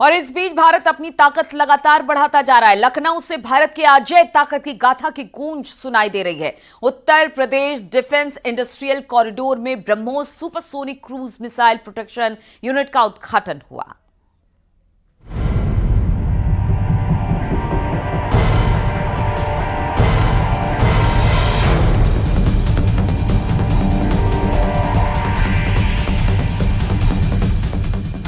और इस बीच भारत अपनी ताकत लगातार बढ़ाता जा रहा है। लखनऊ से भारत की अजेय ताकत की गाथा की गूंज सुनाई दे रही है। Uttar Pradesh defence industrial corridor में BrahMos supersonic cruise missile protection unit का उद्घाटन हुआ।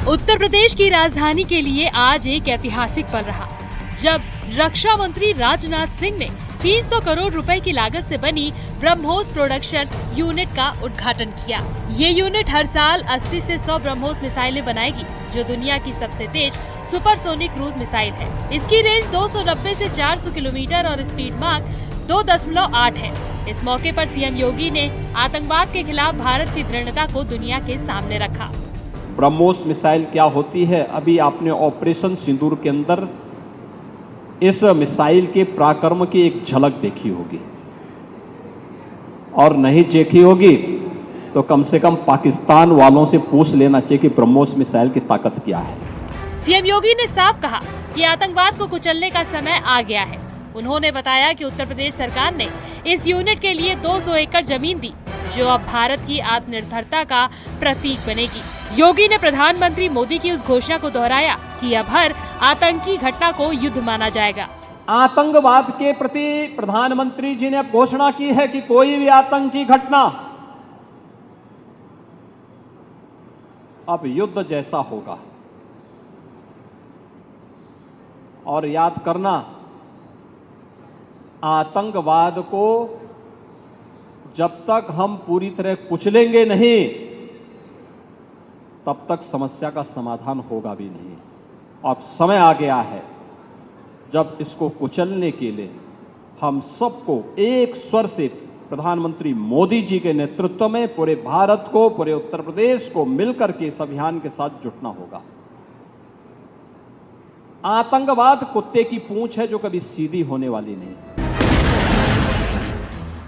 उत्तर प्रदेश की राजधानी के लिए आज एक ऐतिहासिक पल रहा, जब रक्षा मंत्री राजनाथ सिंह ने 300 करोड़ रुपए की लागत से बनी ब्रह्मोस प्रोडक्शन यूनिट का उद्घाटन किया। ये यूनिट हर साल 80 से 100 ब्रह्मोस मिसाइलें बनाएगी, जो दुनिया की सबसे तेज सुपरसोनिक क्रूज मिसाइल है। इसकी रेंज 290 से 400 किलोमीटर और स्पीड मार्क 2.8 है। इस मौके पर सीएम योगी ने आतंकवाद के खिलाफ भारत की दृढ़ता को दुनिया के सामने रखा। ब्रह्मोस मिसाइल क्या होती है, अभी आपने ऑपरेशन सिंदूर के अंदर इस मिसाइल के पराक्रम की एक झलक देखी होगी, और नहीं देखी होगी तो कम से कम पाकिस्तान वालों से पूछ लेना चाहिए कि ब्रह्मोस मिसाइल की ताकत क्या है। सीएम योगी ने साफ कहा कि आतंकवाद को कुचलने का समय आ गया है। उन्होंने बताया कि उत्तर प्रदेश सरकार ने इस यूनिट के लिए 200 एकड़ जमीन दी, जो अब भारत की आत्मनिर्भरता का प्रतीक बनेगी। योगी ने प्रधानमंत्री मोदी की उस घोषणा को दोहराया कि अब हर आतंकी घटना को युद्ध माना जाएगा। आतंकवाद के प्रति प्रधानमंत्री जी ने घोषणा की है कि कोई भी आतंकी घटना अब युद्ध जैसा होगा। और याद करना, आतंकवाद को जब तक हम पूरी तरह कुचलेंगे नहीं, तब तक समस्या का समाधान होगा भी नहीं। अब समय आ गया है जब इसको कुचलने के लिए हम सबको एक स्वर से प्रधानमंत्री मोदी जी के नेतृत्व में पूरे भारत को, पूरे उत्तर प्रदेश को मिलकर के इस अभियान के साथ जुटना होगा। आतंकवाद कुत्ते की पूंछ है जो कभी सीधी होने वाली नहीं।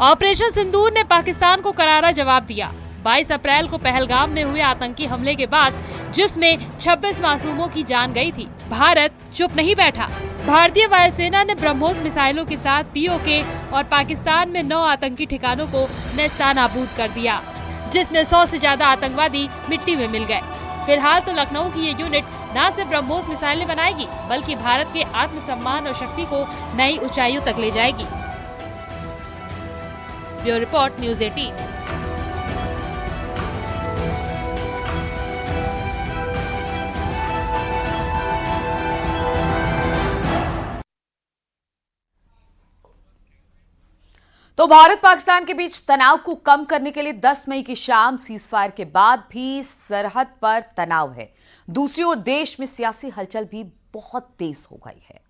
ऑपरेशन सिंदूर ने पाकिस्तान को करारा जवाब दिया। 22 अप्रैल को पहलगाम में हुए आतंकी हमले के बाद, जिसमें 26 मासूमों की जान गई थी, भारत चुप नहीं बैठा। भारतीय वायुसेना ने ब्रह्मोस मिसाइलों के साथ पीओके और पाकिस्तान में 9 आतंकी ठिकानों को नेस्तनाबूद कर दिया, जिसमें 100 से ज्यादा आतंकवादी मिट्टी में मिल गए। फिलहाल तो लखनऊ की ये यूनिट न सिर्फ ब्रह्मोस मिसाइलें बनाएगी, बल्कि भारत के आत्मसम्मान और शक्ति को नई ऊंचाइयों तक ले जाएगी। Bureau report, news 18। तो भारत पाकिस्तान के बीच तनाव को कम करने के लिए 10 मई की शाम सीजफायर के बाद भी सरहद पर तनाव है। दूसरी ओर देश में सियासी हलचल भी बहुत तेज हो गई है।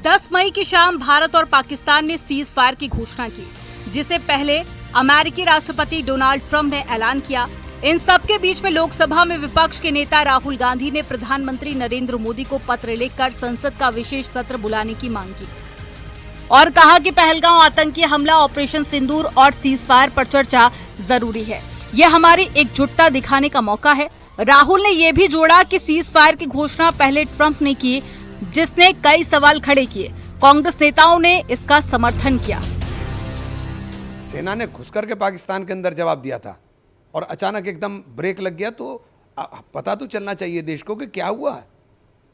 दस मई की शाम भारत और पाकिस्तान ने सीज फायर की घोषणा की, जिसे पहले अमेरिकी राष्ट्रपति डोनाल्ड ट्रंप ने ऐलान किया। इन सब के बीच में लोकसभा में विपक्ष के नेता राहुल गांधी ने प्रधानमंत्री नरेंद्र मोदी को पत्र लिखकर संसद का विशेष सत्र बुलाने की मांग की और कहा कि पहलगाम आतंकी हमला, ऑपरेशन सिंदूर और सीज फायर पर चर्चा जरूरी है। ये हमारी एकजुटता दिखाने का मौका है। राहुल ने ये भी जोड़ा कि सीज फायर की घोषणा पहले ट्रंप ने की, जिसने कई सवाल खड़े किए। कांग्रेस नेताओं ने इसका समर्थन किया। सेना ने घुस करके पाकिस्तान के अंदर जवाब दिया था और अचानक एकदम ब्रेक लग गया, तो पता तो चलना चाहिए देश को कि क्या हुआ,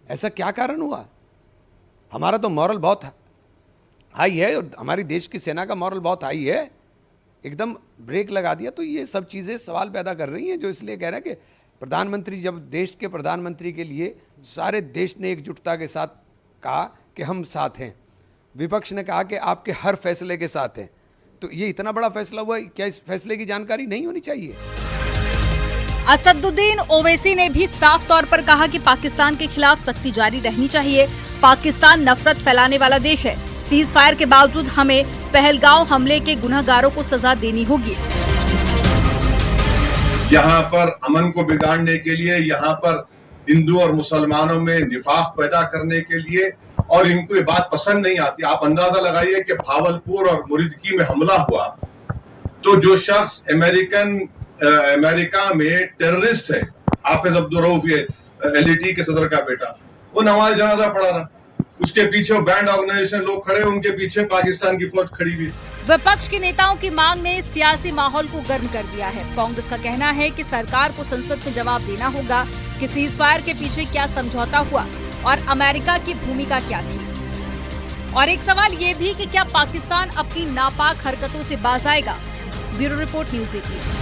ऐसा क्या कारण हुआ। हमारा तो मॉरल बहुत हाई है और हमारी देश की सेना का मॉरल बहुत हाई है, एकदम ब्रेक लगा दिया। तो ये सब चीज़ें सवाल पैदा कर रही हैं, जो इसलिए कह रहे हैं कि प्रधानमंत्री, जब देश के प्रधानमंत्री के लिए सारे देश ने एकजुटता के साथ कहा कि हम साथ हैं, विपक्ष ने कहा कि आपके हर फैसले के साथ हैं, तो ये इतना बड़ा फैसला हुआ, क्या इस फैसले की जानकारी नहीं होनी चाहिए? असदुद्दीन ओवैसी ने भी साफ तौर पर कहा कि पाकिस्तान के खिलाफ सख्ती जारी रहनी चाहिए। पाकिस्तान नफरत फैलाने वाला देश है। सीज फायर के बावजूद हमें पहलगाम हमले के गुनहगारों को सजा देनी होगी। यहाँ पर अमन को बिगाड़ने के लिए, यहाँ पर हिंदू और मुसलमानों में निफाक पैदा करने के लिए और इनको ये बात पसंद नहीं आती। आप अंदाजा लगाइए कि भावलपुर और मुरीदकी में हमला हुआ तो जो शख्स अमेरिका में टेररिस्ट है, हाफिज अब्दुल रऊफ, ये LET के सदर का बेटा, वो नमाज जनाजा पढ़ा रहा, उसके पीछे बैंड ऑर्गेनाइजेशन लोग खड़े, उनके पीछे पाकिस्तान की फौज खड़ी हुई। विपक्ष के नेताओं की मांग ने सियासी माहौल को गर्म कर दिया है। कांग्रेस का कहना है कि सरकार को संसद में जवाब देना होगा कि सीज फायर के पीछे क्या समझौता हुआ और अमेरिका की भूमिका क्या थी। और एक सवाल ये भी कि क्या पाकिस्तान अपनी नापाक हरकतों से बाज आएगा। Bureau report, news 18।